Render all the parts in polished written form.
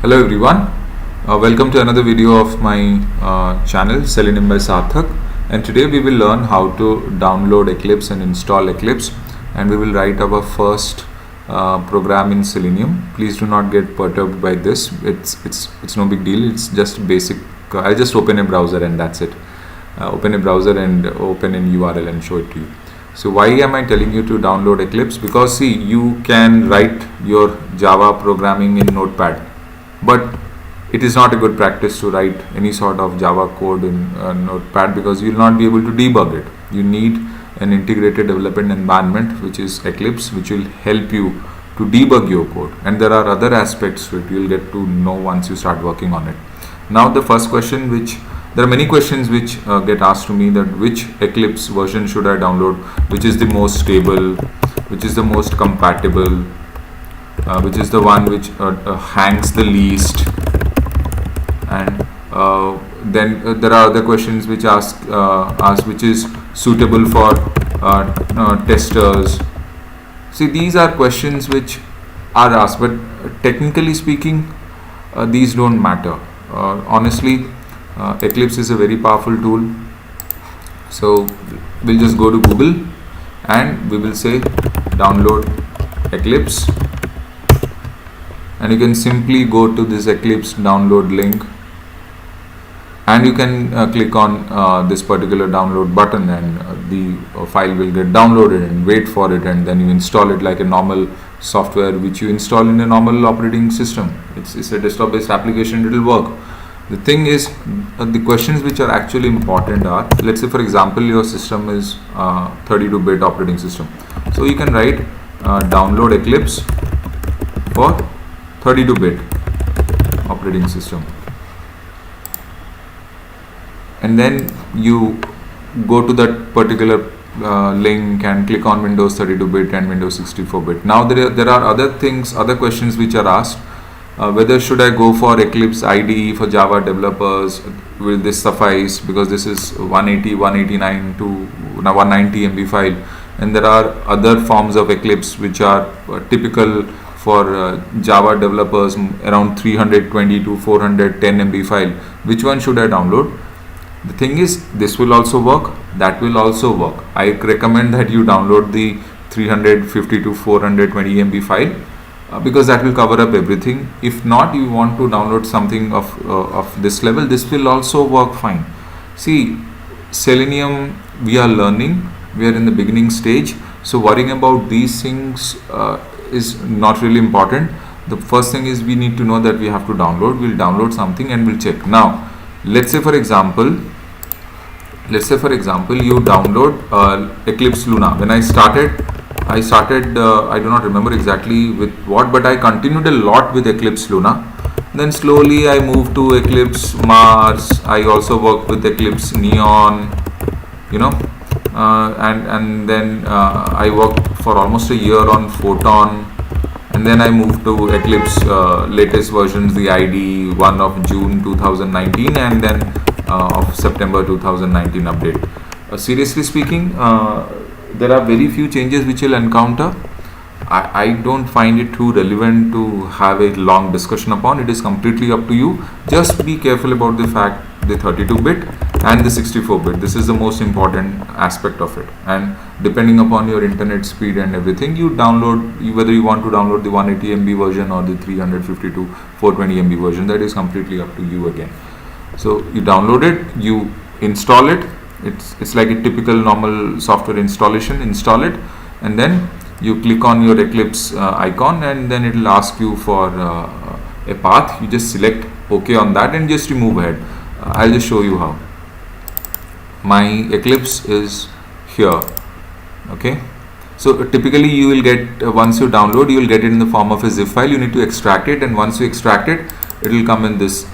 Hello everyone, welcome to another video of my channel Selenium by Sarthak, and today we will learn how to download Eclipse and install Eclipse, and we will write our first program in Selenium. Please do not get perturbed by this. It's no big deal. It's just basic. I just open a browser and that's it. Open a browser and open an URL and show it to you. So why am I telling you to download Eclipse? Because see, you can write your Java programming in Notepad, but it is not a good practice to write any sort of Java code in Notepad because you will not be able to debug it. You need an integrated development environment, which is Eclipse, which will help you to debug your code. And there are other aspects to it you will get to know once you start working on it. Now the first question, there are many questions which get asked to me, that which Eclipse version should I download, which is the most stable, which is the most compatible, which is the one which hangs the least, and then there are other questions which ask which is suitable for testers. See, these are questions which are asked, but technically speaking, these don't matter. Honestly, Eclipse is a very powerful tool. So we'll just go to Google and we will say download Eclipse, and you can simply go to this Eclipse download link, and you can click on this particular download button, and the file will get downloaded, and wait for it, and then you install it like a normal software which you install in a normal operating system. It's a desktop based application. It will work. The thing is, the questions which are actually important are, let's say for example your system is 32-bit operating system, so you can write download Eclipse for 32-bit operating system, and then you go to that particular link and click on Windows 32-bit and Windows 64-bit. Now there are other questions which are asked. Whether should I go for Eclipse IDE for Java developers? Will this suffice? Because this is 180, 189 to 190 MB file, and there are other forms of Eclipse which are typical for Java developers, around 320 to 410 MB file. Which one should I download? The thing is, this will also work, that will also work. I recommend that you download the 350 to 420 MB file because that will cover up everything. If not, you want to download something of this level, this will also work fine. See, Selenium, we are learning, we are in the beginning stage, so worrying about these things is not really important. The first thing is we need to know that we have to download. We'll download something and we'll check. Now let's say for example you download Eclipse Luna. When I started I do not remember exactly with what, but I continued a lot with Eclipse Luna. Then slowly I moved to Eclipse Mars. I also worked with Eclipse Neon, and then I worked for almost a year on Photon, and then I moved to Eclipse latest versions, the IDE 1 of June 2019, and then of September 2019 update. Seriously speaking, there are very few changes which you'll encounter. I don't find it too relevant to have a long discussion upon. It is completely up to you. Just be careful about the fact the 32-bit and the 64-bit. This is the most important aspect of it, and depending upon your internet speed and everything, you download, whether you want to download the 180 MB version or the 350 to 420 MB version, that is completely up to you again. So you download it, you install it. It's like a typical normal software installation. Install it, and then you click on your Eclipse icon, and then it will ask you for a path. You just select OK on that and just move ahead. I'll just show you how. My Eclipse is here. Okay, so typically you will get, once you download, you will get it in the form of a zip file. You need to extract it, and once you extract it, it will come in this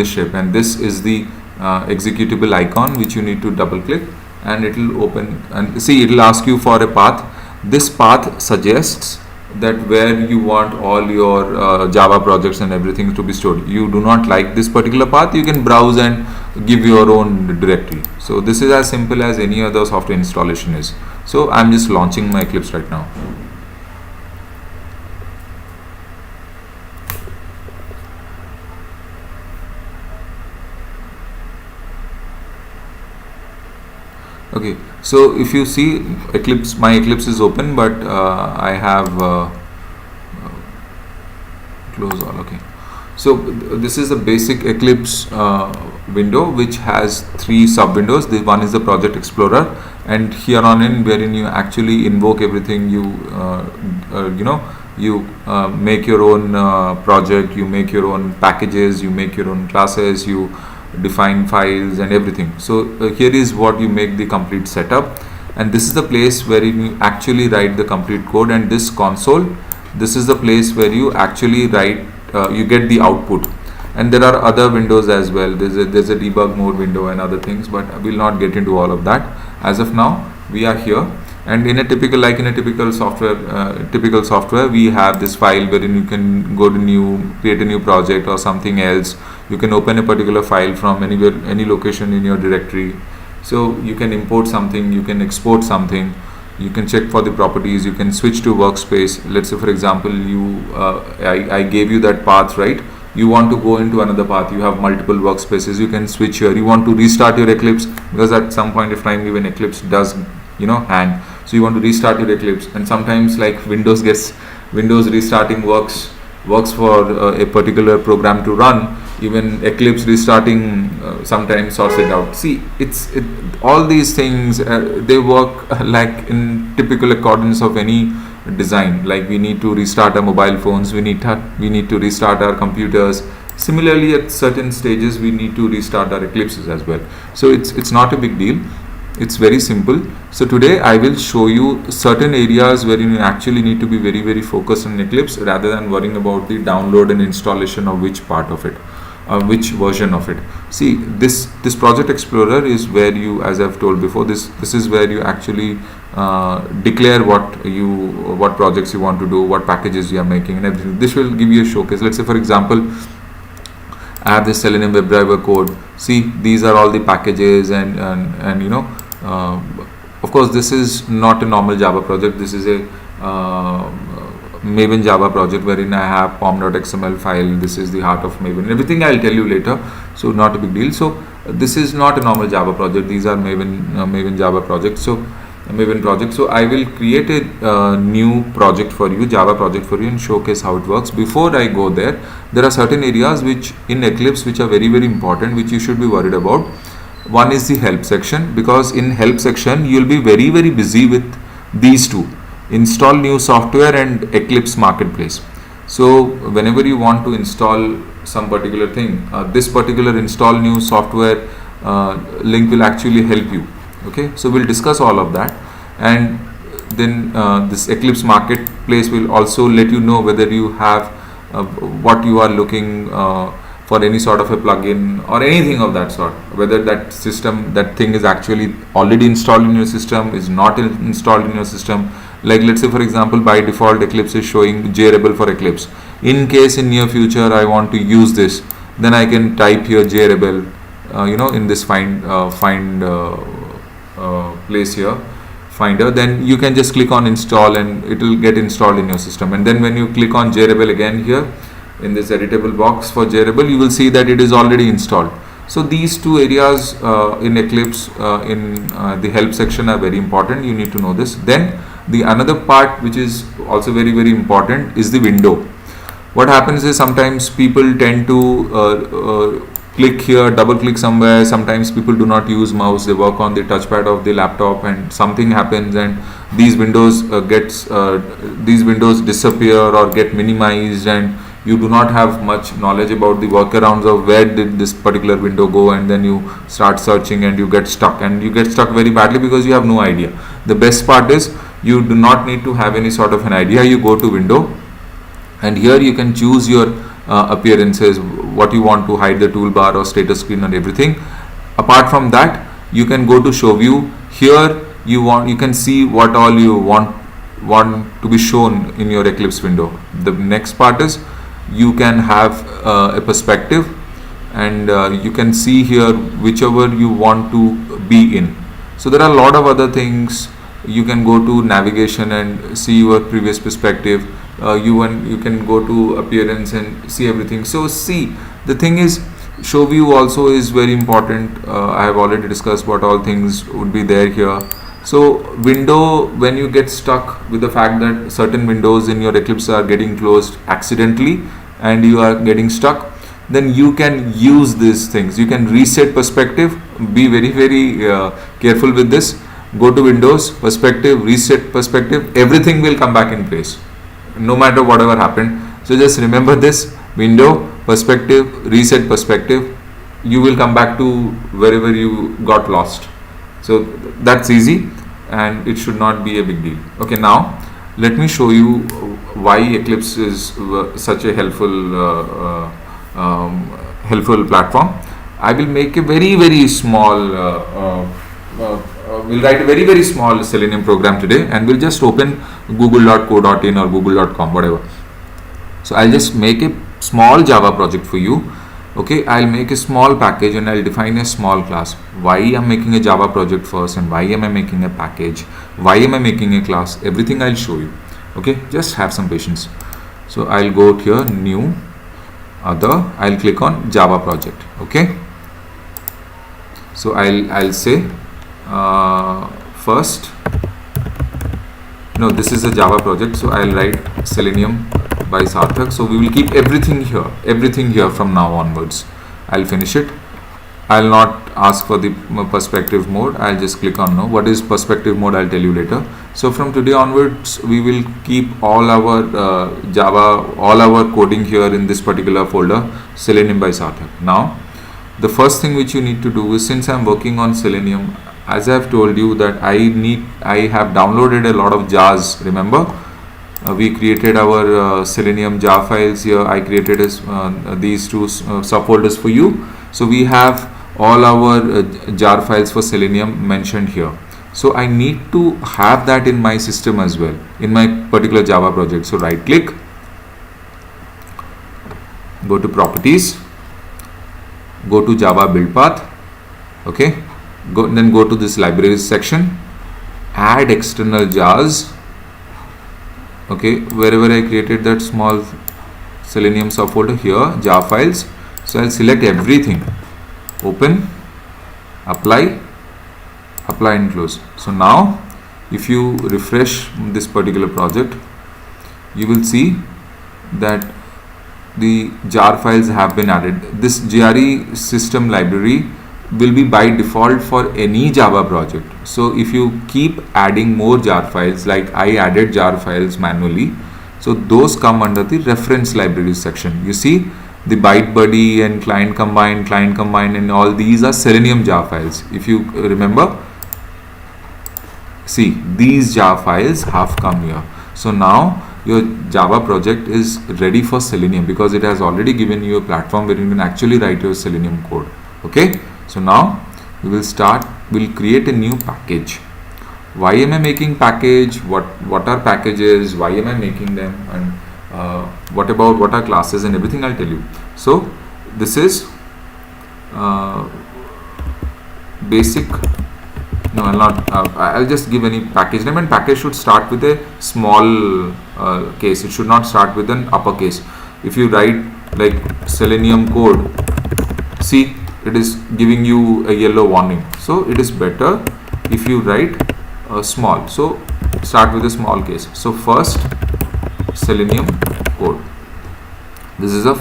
shape, and this is the executable icon which you need to double click, and it will open, and see, it will ask you for a path. This path suggests that where you want all your Java projects and everything to be stored. You do not like this particular path, you can browse and give your own directory. So this is as simple as any other software installation is. So I'm just launching my Eclipse right now. Okay, so if you see Eclipse, my Eclipse is open, but I have close all. Okay, so this is the basic Eclipse window, which has three sub windows. The one is the Project Explorer, and here on in, wherein you actually invoke everything. You make your own project, you make your own packages, you make your own classes, you define files and everything. So here is what you make the complete setup, and this is the place where you actually write the complete code. And this console, this is the place where you actually write, you get the output. And there are other windows as well. There's a debug mode window and other things, but I will not get into all of that. As of now, we are here, and in a typical software, we have this file wherein you can go to create a new project or something else. You can open a particular file from anywhere, any location in your directory. So you can import something, you can export something, you can check for the properties, you can switch to workspace. Let's say, for example, I gave you that path, right? You want to go into another path, you have multiple workspaces, you can switch here. You want to restart your Eclipse, because at some point of time even Eclipse does hang. So you want to restart your Eclipse, and sometimes like Windows restarting works for a particular program to run. Even Eclipse restarting sometimes sorts it out. See, all these things, they work like in typical accordance of any design. Like we need to restart our mobile phones, we need to restart our computers. Similarly, at certain stages we need to restart our Eclipses as well. So it's not a big deal. It's very simple. So today I will show you certain areas where you actually need to be very, very focused on Eclipse, rather than worrying about the download and installation of which part of it, which version of it. See, this Project Explorer is where you, as I've told before, this is where you actually declare what projects you want to do, what packages you are making, and everything. This will give you a showcase. Let's say, for example, I have this Selenium WebDriver code. See, these are all the packages, and of course this is not a normal Java project. This is a Maven Java project, wherein I have pom.xml file. This is the heart of Maven. Everything I'll tell you later, so not a big deal. So this is not a normal Java project. These are Maven Java projects. So Maven project. So I will create a new project for you, Java project for you, and showcase how it works. Before I go there are certain areas which in Eclipse which are very, very important, which you should be worried about. One is the help section, because in help section you'll be very, very busy with these two: install new software and Eclipse marketplace. So whenever you want to install some particular thing, this particular install new software link will actually help you. Okay, so we'll discuss all of that, and then this Eclipse marketplace will also let you know whether you have what you are looking for, any sort of a plugin or anything of that sort, whether that thing is actually already installed in your system, is not installed in your system. Like let's say, for example, by default Eclipse is showing JRebel for Eclipse. In case in near future I want to use this, then I can type here JRebel in this find place here, finder. Then you can just click on install, and it will get installed in your system. And then when you click on JRebel again here in this editable box for JRebel, you will see that it is already installed. So these two areas in Eclipse in the help section are very important. You need to know this. Then the another part which is also very, very important is the window. What happens is sometimes people tend to click here, double click somewhere. Sometimes people do not use mouse, they work on the touchpad of the laptop, and something happens and these windows disappear or get minimized, and you do not have much knowledge about the workarounds of where did this particular window go, and then you start searching and you get stuck, very badly because you have no idea. The best part is you do not need to have any sort of an idea. You go to window, and here you can choose your appearances, what you want to hide, the toolbar or status screen and everything. Apart from that, you can go to show view. Here you can see what all you want to be shown in your Eclipse window. The next part is you can have a perspective, and you can see here whichever you want to be in. So there are a lot of other things. You can go to navigation and see your previous perspective. You can go to appearance and see everything. So see, the thing is, Show view also is very important. I have already discussed what all things would be there here. So window, when you get stuck with the fact that certain windows in your Eclipse are getting closed accidentally and you are getting stuck, then you can use these things. You can reset perspective. Be very careful with this. Go to Windows, perspective, reset perspective. Everything will come back in place, no matter whatever happened. So just remember this: window, perspective, reset perspective. You will come back to wherever you got lost. So that's easy, and it should not be a big deal. Okay, now let me show you why Eclipse is such a helpful platform. I will make a very small we'll write a very small Selenium program today, and we'll just open google.co.in or google.com, whatever. So I'll just make a small Java project for you. Okay, I'll make a small package and I'll define a small class. Why I'm making a Java project first, and why am I making a package, why am I making a class, everything I'll show you. Okay, just have some patience. So I'll go here, new, other, I'll click on Java project. Okay, so I'll say first, no, this is a Java project, so I'll write Selenium by Sarthak. So we will keep everything here from now onwards. I'll finish it. I'll not ask for the perspective mode. I'll just click on no. What is perspective mode? I'll tell you later. So from today onwards, we will keep all our Java, all our coding here in this particular folder, Selenium by Sarthak. Now, the first thing which you need to do is, since I'm working on Selenium, as I've told you that I have downloaded a lot of jars. Remember, we created our Selenium jar files here. I created these two subfolders for you. So we have all our jar files for Selenium mentioned here. So I need to have that in my system as well, in my particular Java project. So right click, go to properties, go to Java build path. Okay, then go to this libraries section, add external jars. Okay, wherever I created that small Selenium subfolder here, jar files. So I'll select everything, open, apply and close. So now if you refresh this particular project, you will see that the jar files have been added. This GRE system library will be by default for any Java project. So if you keep adding more jar files, like I added jar files manually, so those come under the reference libraries section. You see the ByteBuddy and client combine, and all these are Selenium jar files. If you remember, see, these jar files have come here. So now your Java project is ready for Selenium, because it has already given you a platform where you can actually write your Selenium code. Okay, so now we will start. We'll create a new package. Why am I making package? What are packages? Why am I making them? And what are classes and everything, I'll tell you. So this is basic. No, I'll not. I'll just give any package name, and package should start with a small case. It should not start with an uppercase. If you write like Selenium code, see, it is giving you a yellow warning. So it is better if you write small. So start with a small case. So first, Selenium code. This is a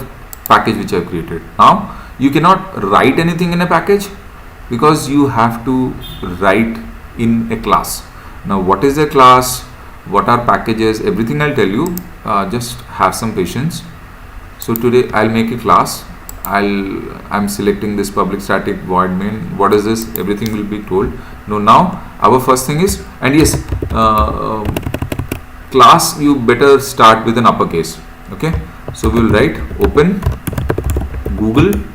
package which I have created. Now you cannot write anything in a package, because you have to write in a class. Now what is a class, what are packages, everything I'll tell you. Just have some patience. So today I'll make a class. I'm selecting this public static void main. What is this? Everything will be told. Now our first thing is, and yes, class, you better start with an uppercase. Okay, so we'll write open google.com.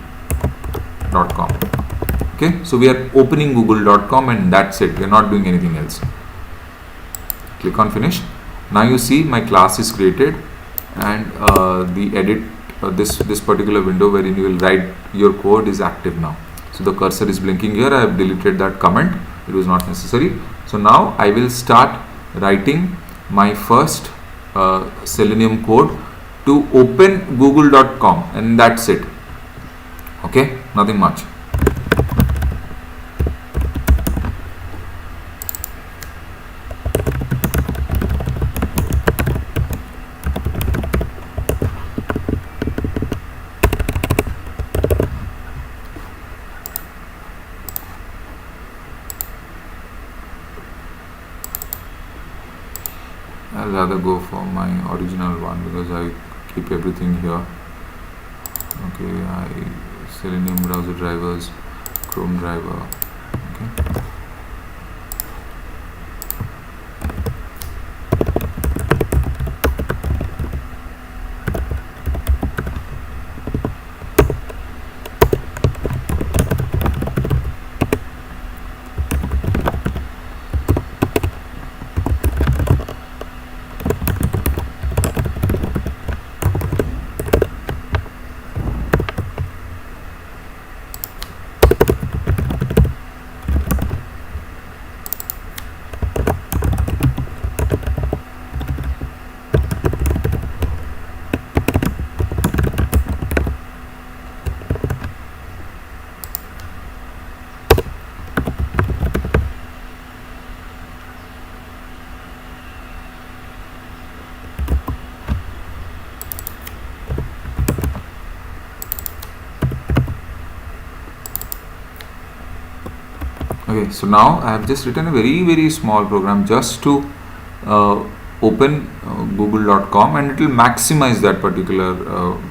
Okay, so we are opening google.com, and that's it. We are not doing anything else. Click on finish. Now you see my class is created, and the edit this particular window wherein you will write your code is active now. So the cursor is blinking here. I have deleted that comment. It was not necessary. So now I will start writing my first Selenium code to open google.com, and that's it. Okay, nothing much. I'll rather go for my original one because I keep everything here. Okay, Selenium browser drivers, Chrome driver. Okay. Okay, so now I have just written a very small program just to open google.com, and it will maximize that particular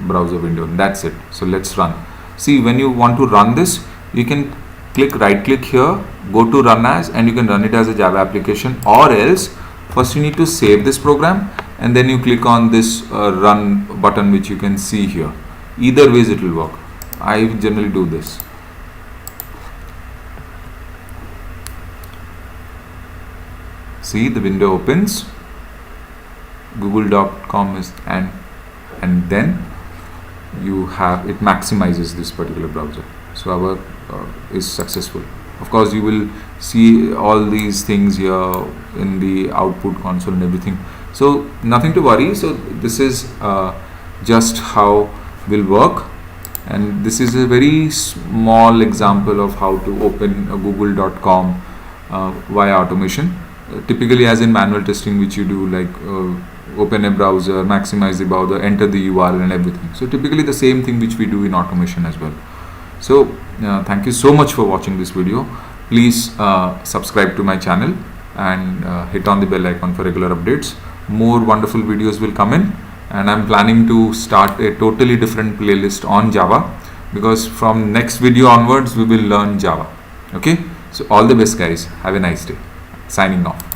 browser window. That's it. So let's run. See, when you want to run this, you can right click here, go to run as, and you can run it as a Java application, or else first you need to save this program and then you click on this run button, which you can see here. Either ways it will work. I generally do this. See, the window opens, google.com is, and then you have it maximizes this particular browser. So our is successful. Of course, you will see all these things here in the output console and everything. So nothing to worry. So this is just how will work, and this is a very small example of how to open a google.com via automation. Typically, as in manual testing, which you do, like open a browser, maximize the browser, enter the URL and everything. So typically the same thing which we do in automation as well. So thank you so much for watching this video. Please subscribe to my channel and hit on the bell icon for regular updates. More wonderful videos will come in, and I'm planning to start a totally different playlist on Java, because from next video onwards we will learn Java. Okay, so all the best guys, have a nice day. Signing off.